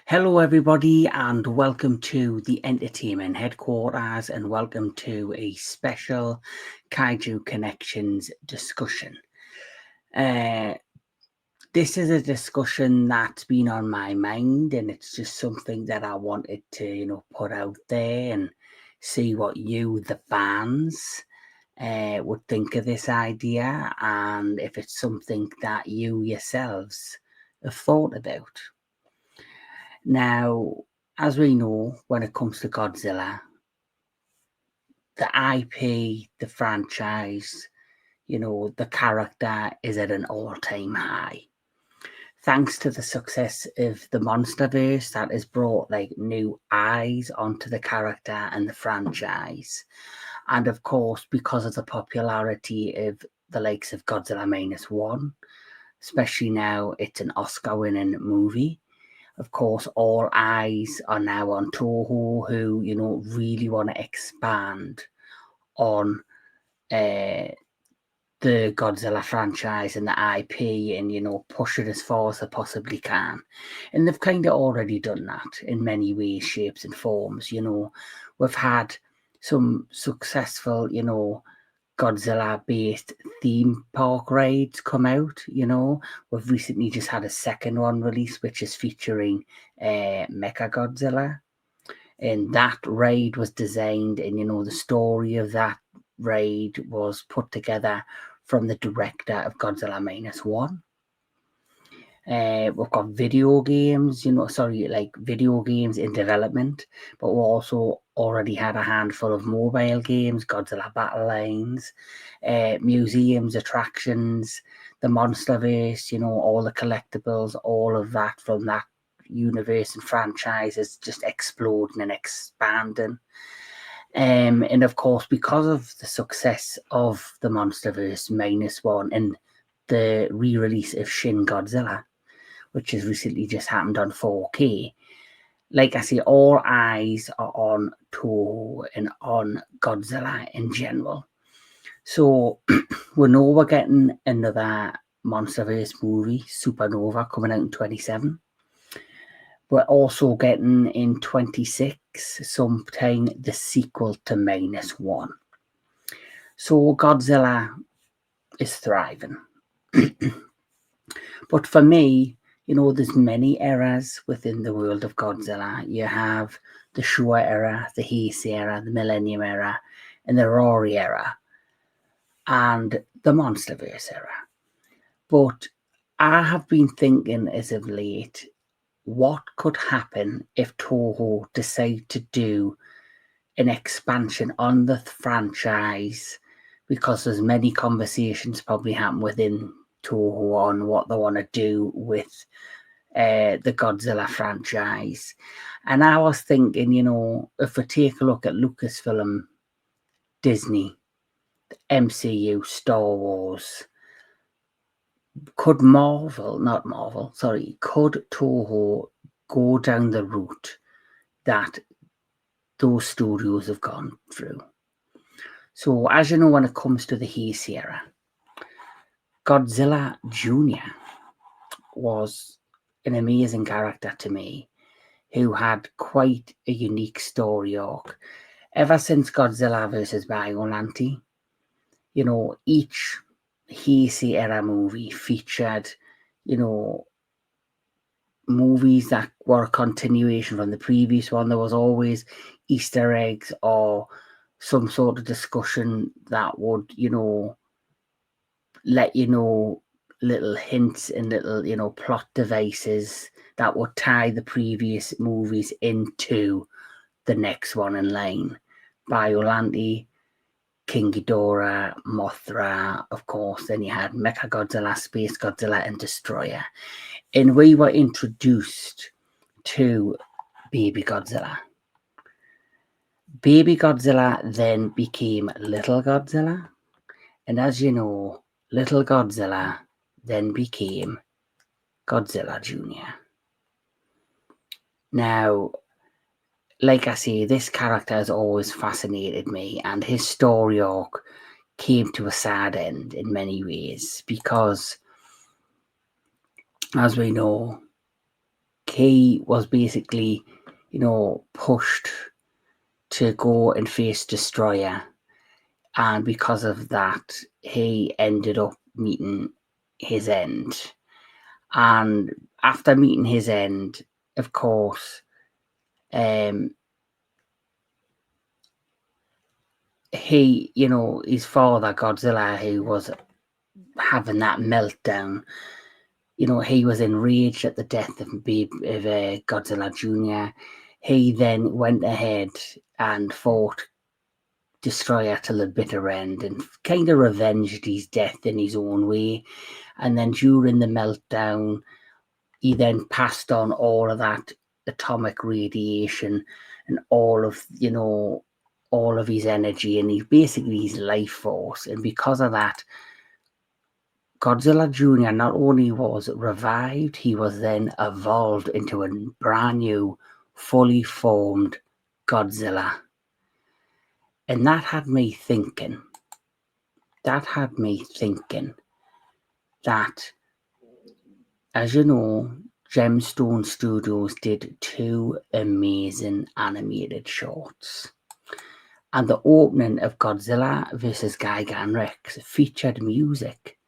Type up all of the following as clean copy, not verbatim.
Hello, everybody, and welcome to the Entertainment Headquarters, and welcome to a special Kaiju Connections discussion. This is a discussion that's been on my mind, and it's just something that I wanted to, put out there and see what you, the fans, would think of this idea, and if it's something that you yourselves have thought about. Now, as we know, when it comes to Godzilla, the IP, the franchise, the character is at an all-time high. Thanks to the success of the MonsterVerse, that has brought new eyes onto the character and the franchise. And of course, because of the popularity of the likes of Godzilla -1, especially now it's an Oscar-winning movie. Of course, all eyes are now on Toho, who, really want to expand on the Godzilla franchise and the IP and, push it as far as they possibly can. And they've kind of already done that in many ways, shapes, and forms. We've had some successful, Godzilla-based theme park rides come out. We've recently just had a second one released, which is featuring Mechagodzilla, and that ride was designed, and the story of that ride was put together from the director of Godzilla -1. We've got video games, video games in development, but we also already had a handful of mobile games, Godzilla Battle Lines, museums, attractions, the MonsterVerse, all the collectibles, all of that from that universe and franchise is just exploding and expanding. And of course, because of the success of the MonsterVerse -1 and the re-release of Shin Godzilla, which has recently just happened on 4K. Like I say, all eyes are on Toho and on Godzilla in general. So we know we're getting another MonsterVerse movie, Supernova, coming out in 27. We're also getting in 26 sometime the sequel to -1. So Godzilla is thriving. But for me, there's many eras within the world of Godzilla. You have the Showa era, the Heisei era, the Millennium era, and the Rory era, and the MonsterVerse era. But I have been thinking as of late, what could happen if Toho decide to do an expansion on the franchise, because there's many conversations probably happen within Toho on what they want to do with the Godzilla franchise. And I was thinking, if we take a look at Lucasfilm, Disney, MCU, Star Wars, could Toho go down the route that those studios have gone through? So, as you know, when it comes to the Heisei era, Godzilla Jr. was an amazing character to me, who had quite a unique story arc. Ever since Godzilla vs. Biollante, each Heisei era movie featured, movies that were a continuation from the previous one. There was always Easter eggs or some sort of discussion that would, let you know little hints and little, plot devices that would tie the previous movies into the next one in line. Biollante, King Ghidorah, Mothra, of course. Then you had Mechagodzilla, Space Godzilla, and Destroyer. And we were introduced to Baby Godzilla. Baby Godzilla then became Little Godzilla. And as you know, Little Godzilla then became Godzilla Jr. Now, like I say, this character has always fascinated me, and his story arc came to a sad end in many ways because, as we know, he was basically, pushed to go and face Destroyer, and because of that, he ended up meeting his end. And after meeting his end, of course, his father, Godzilla, who was having that meltdown, he was enraged at the death of Godzilla Jr. He then went ahead and fought Destroyer till the bitter end and kind of revenged his death in his own way. And then during the meltdown, he then passed on all of that atomic radiation and all of his energy and basically his life force. And because of that, Godzilla Jr. not only was revived, he was then evolved into a brand new, fully formed Godzilla. And that had me thinking that, as you know, Gemstone Studios did 2 amazing animated shorts. And the opening of Godzilla vs. Gigan Rex featured music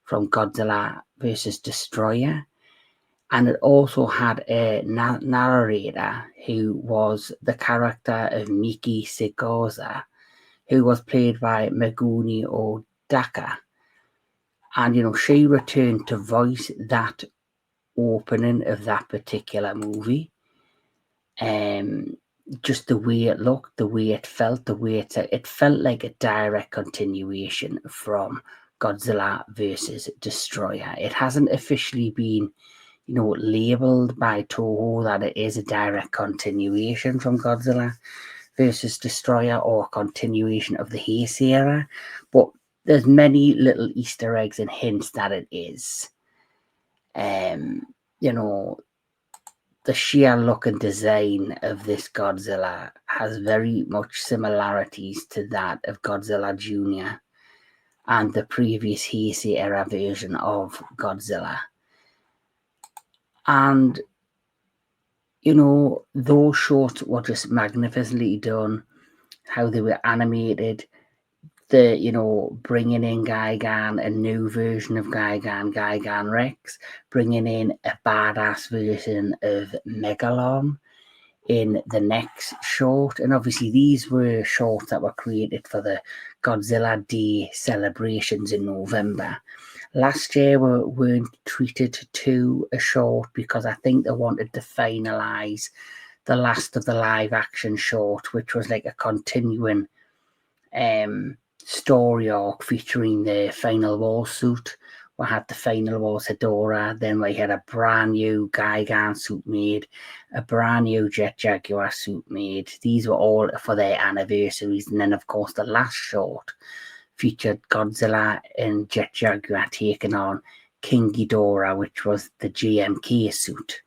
from Godzilla vs. Destroyer. And it also had a narrator who was the character of Miki Segoza, who was played by Megumi Odaka. And, she returned to voice that opening of that particular movie. Just the way it looked, the way it felt, it felt like a direct continuation from Godzilla vs. Destroyer. It hasn't officially been, labeled by Toho that it is a direct continuation from Godzilla vs. Destroyer or a continuation of the Heisei era, but there's many little Easter eggs and hints that it is. The sheer look and design of this Godzilla has very much similarities to that of Godzilla Jr. and the previous Heisei era version of Godzilla. And, those shorts were just magnificently done, how they were animated, bringing in Gigan, a new version of Gigan Rex, bringing in a badass version of Megalon in the next short. And obviously these were shorts that were created for the Godzilla Day celebrations in November. Last year we weren't treated to a short because I think they wanted to finalise the last of the live action short, which was like a continuing story arc featuring the Final War suit. We had the Final War Hedorah, then we had a brand new Gigan suit made, a brand new Jet Jaguar suit made. These were all for their anniversaries. And then, of course, the last short featured Godzilla and Jet Jaguar taking on King Ghidorah, which was the GMK suit.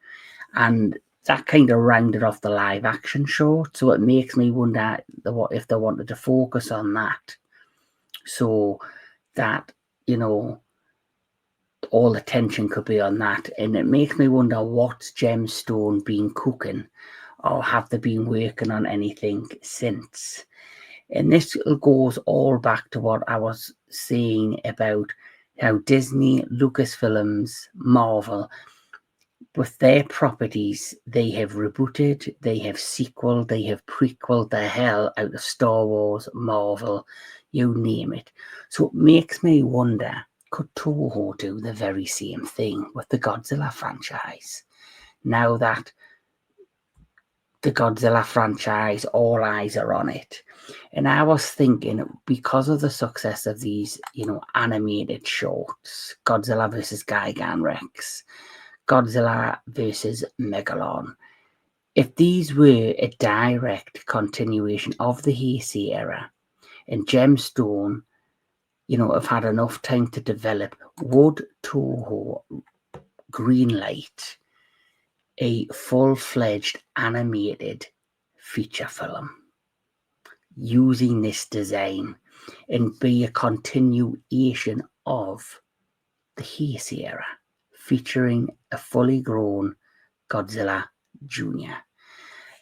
And that kind of rounded off the live action short. So it makes me wonder if they wanted to focus on that, so that, all the tension could be on that. And it makes me wonder what's Gemstone been cooking, or have they been working on anything since? And this goes all back to what I was saying about how Disney, Lucasfilms, Marvel, with their properties, they have rebooted, they have sequeled, they have prequeled the hell out of Star Wars, Marvel, you name it. So it makes me wonder, could Toho do the very same thing with the Godzilla franchise? Now that the Godzilla franchise, all eyes are on it. And I was thinking, because of the success of these, animated shorts, Godzilla vs. Gigan Rex, Godzilla vs. Megalon, if these were a direct continuation of the Heisei era, and Gemstone, have had enough time to develop, would Toho greenlight a full-fledged animated feature film using this design and be a continuation of the Heisei era, featuring a fully grown Godzilla Jr.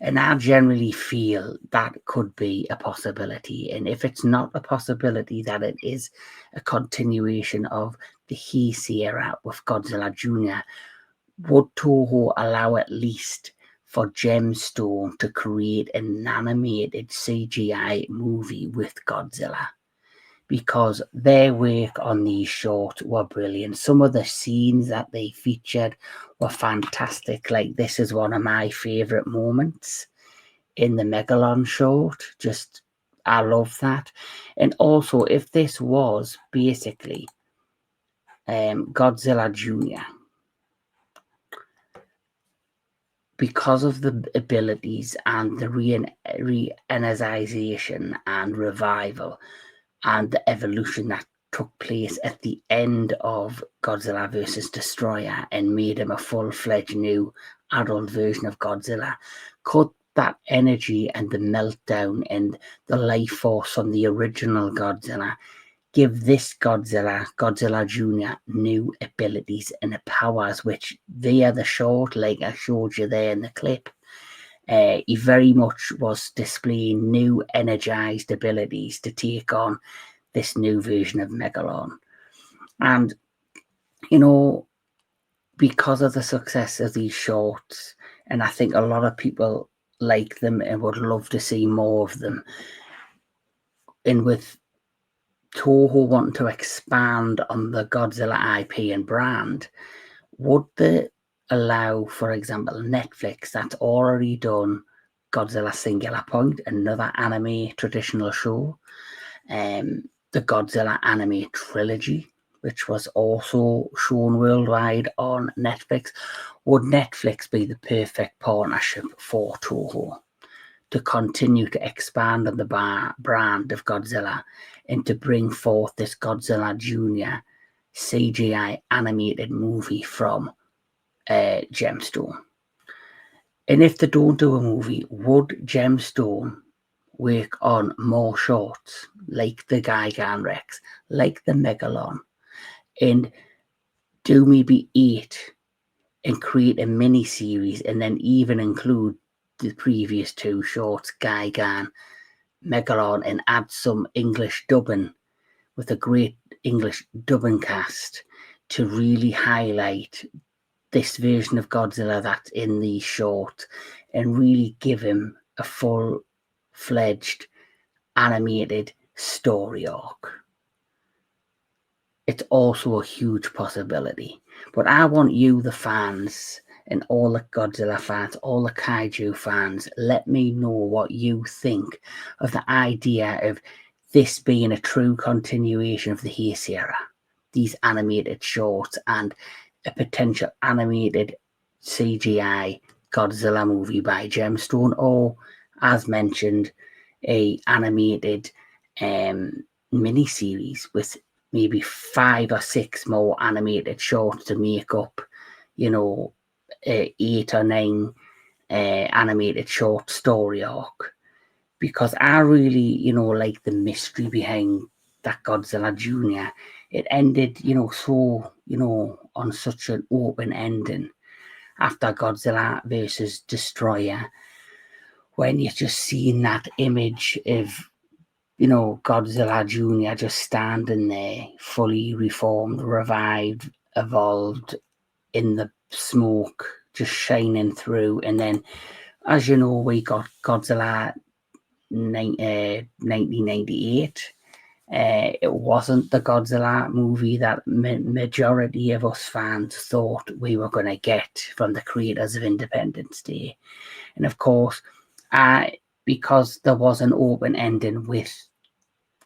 And I generally feel that could be a possibility. And if it's not a possibility, that it is a continuation of the Heisei era with Godzilla Jr., would Toho allow at least for Gemstone to create an animated CGI movie with Godzilla? Because their work on these shorts were brilliant. Some of the scenes that they featured were fantastic. Like, this is one of my favourite moments in the Megalon short. Just, I love that. And also, if this was basically Godzilla Jr., because of the abilities and the re-energization and revival and the evolution that took place at the end of Godzilla vs. Destroyer and made him a full-fledged new adult version of Godzilla, could that energy and the meltdown and the life force from the original Godzilla give this Godzilla Jr., new abilities and powers, which via the short, like I showed you there in the clip, he very much was displaying new energized abilities to take on this new version of Megalon. And, because of the success of these shorts, and I think a lot of people like them and would love to see more of them, and with Toho wanting to expand on the Godzilla IP and brand, would they allow, for example, Netflix, that's already done Godzilla Singular Point, another anime traditional show, the Godzilla anime trilogy, which was also shown worldwide on Netflix? Would Netflix be the perfect partnership for Toho to continue to expand on the brand of Godzilla and to bring forth this Godzilla Jr. CGI animated movie from Gemstone? And if they don't do a movie, would Gemstone work on more shorts like the Gigan Rex, like the Megalon, and do maybe 8 and create a mini series and then even include the previous 2 shorts, Gigan, Megalon, and add some English dubbing with a great English dubbing cast to really highlight this version of Godzilla that's in these shorts and really give him a full-fledged animated story arc? It's also a huge possibility. But I want you, the fans, and all the Godzilla fans, all the Kaiju fans, let me know what you think of the idea of this being a true continuation of the Heisei era, these animated shorts, and a potential animated CGI Godzilla movie by Gemstone, or, as mentioned, a animated mini-series with maybe 5 or 6 more animated shorts to make up, 8 or 9 animated short story arc. Because I really, like the mystery behind that Godzilla Jr. It ended, so, on such an open ending after Godzilla versus Destroyer, when you're just seeing that image of, Godzilla Jr. just standing there, fully reformed, revived, evolved, in the smoke, just shining through. And then, as you know, we got Godzilla 1998. It wasn't the Godzilla movie that majority of us fans thought we were going to get from the creators of Independence Day. And of course, because there was an open ending with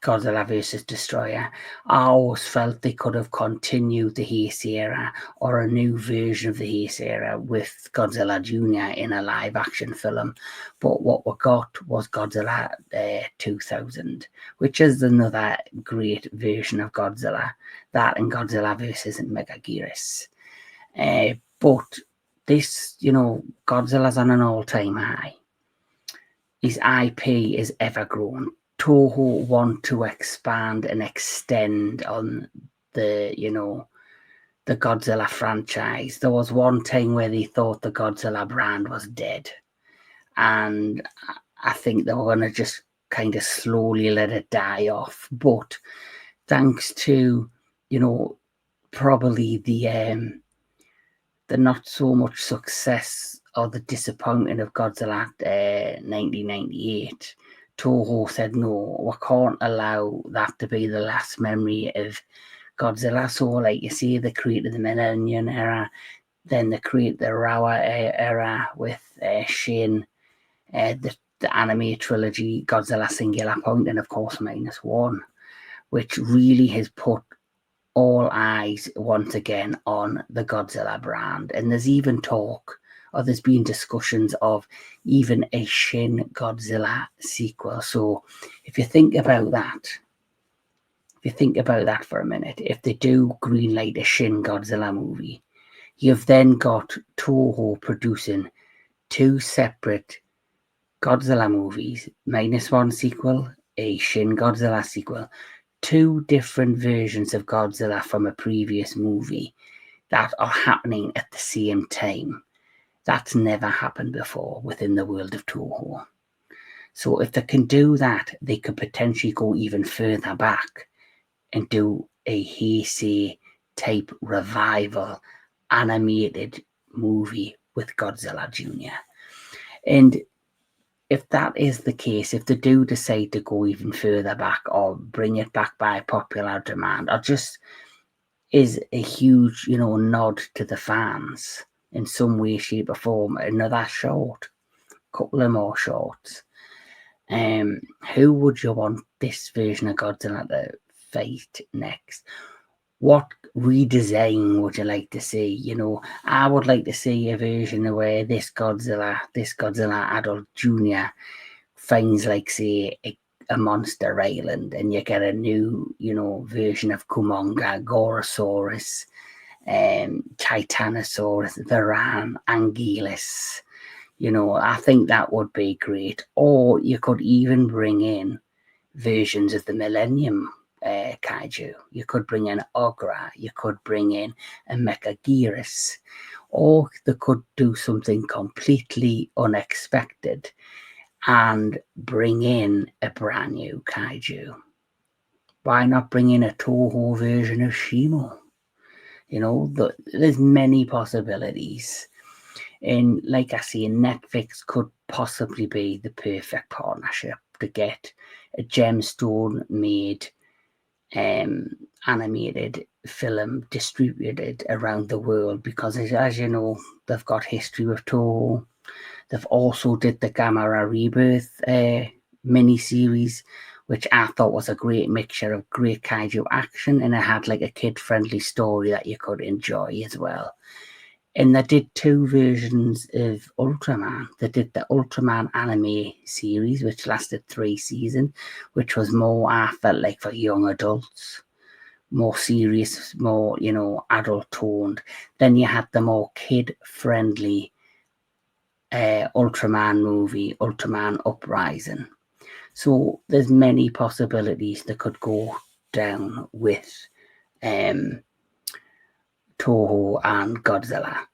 Godzilla vs. Destroyer, I always felt they could have continued the Heisei era or a new version of the Heisei era with Godzilla Jr. in a live action film. But what we got was Godzilla 2000, which is another great version of Godzilla, that and Godzilla vs. Megaguirus. But this, Godzilla's on an all-time high. His IP is ever growing. Toho want to expand and extend on the, the Godzilla franchise. There was one time where they thought the Godzilla brand was dead, and I think they were going to just kind of slowly let it die off. But thanks to, probably the not so much success or the disappointment of Godzilla 1998, Toho said, no, we can't allow that to be the last memory of Godzilla. So, like you see, they created the Millennium era, then they created the Rawa era with Shin, the anime trilogy, Godzilla Singular Point, and of course -1, which really has put all eyes once again on the Godzilla brand. And there's even talk, or there's been discussions of even a Shin Godzilla sequel. So if you think about that, for a minute, if they do greenlight a Shin Godzilla movie, you've then got Toho producing 2 separate Godzilla movies, -1 sequel, a Shin Godzilla sequel, 2 different versions of Godzilla from a previous movie that are happening at the same time. That's never happened before within the world of Toho. So if they can do that, they could potentially go even further back and do a Heisei type revival animated movie with Godzilla Jr. And if that is the case, if they do decide to go even further back or bring it back by popular demand, or just is a huge, nod to the fans in some way, shape, or form, another short, couple of more shorts. Who would you want this version of Godzilla to fight next? What redesign would you like to see? I would like to see a version where this Godzilla adult junior finds, like, say, a monster island, and you get a new, version of Kumonga, Gorosaurus, Titanosaurus, Varan, Anguillus. I think that would be great. Or you could even bring in versions of the Millennium Kaiju. You could bring in Ogra. You could bring in a Mechagoras. Or they could do something completely unexpected and bring in a brand new Kaiju. Why not bring in a Toho version of Shimo? There's many possibilities. And like I say, Netflix could possibly be the perfect partnership to get a gemstone made animated film distributed around the world, because as you know, they've got history with Toho. They've also did the Gamera Rebirth mini-series, which I thought was a great mixture of great kaiju action, and it had like a kid-friendly story that you could enjoy as well. And they did 2 versions of Ultraman. They did the Ultraman anime series, which lasted 3 seasons, which was more, I felt like, for young adults, more serious, more, adult toned. Then you had the more kid-friendly Ultraman movie, Ultraman Uprising. So there's many possibilities that could go down with Toho and Godzilla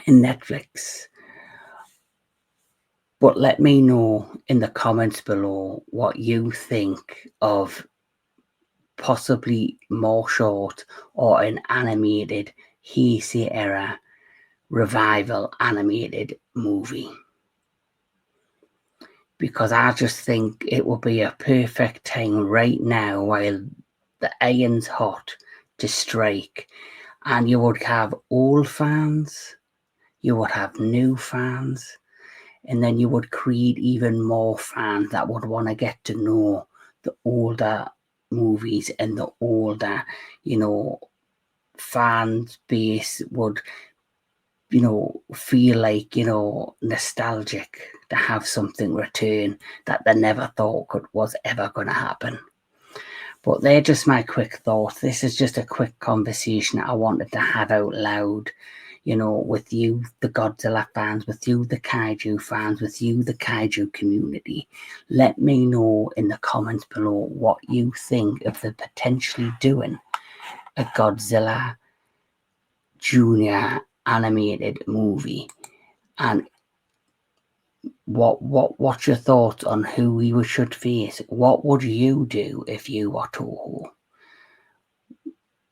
in Netflix. But let me know in the comments below what you think of possibly more short or an animated Heisei era revival animated movie. Because I just think it would be a perfect time right now while the iron's hot to strike, and you would have old fans, you would have new fans, and then you would create even more fans that would want to get to know the older movies, and the older, fan base would, feel like, nostalgic to have something return that they never thought was ever going to happen. But they're just my quick thoughts. This is just a quick conversation I wanted to have out loud, with you, the Godzilla fans, with you, the Kaiju fans, with you, the Kaiju community. Let me know in the comments below what you think of the potentially doing a Godzilla junior animated movie. And what's your thoughts on who we should face? What would you do if you were Toho?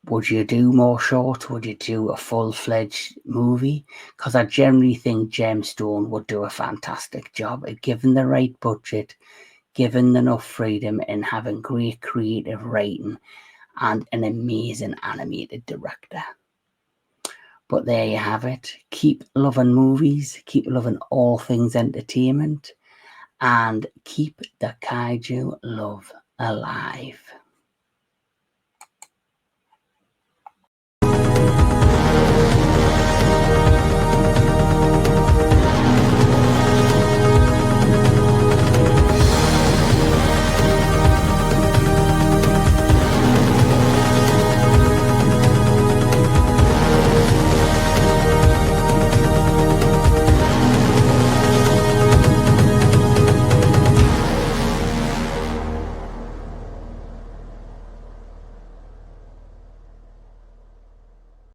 Would you do more shorts? Would you do a full-fledged movie? Because I generally think Gemstone would do a fantastic job at given the right budget, given enough freedom, and having great creative writing and an amazing animated director. But there you have it. Keep loving movies, keep loving all things entertainment, and keep the kaiju love alive.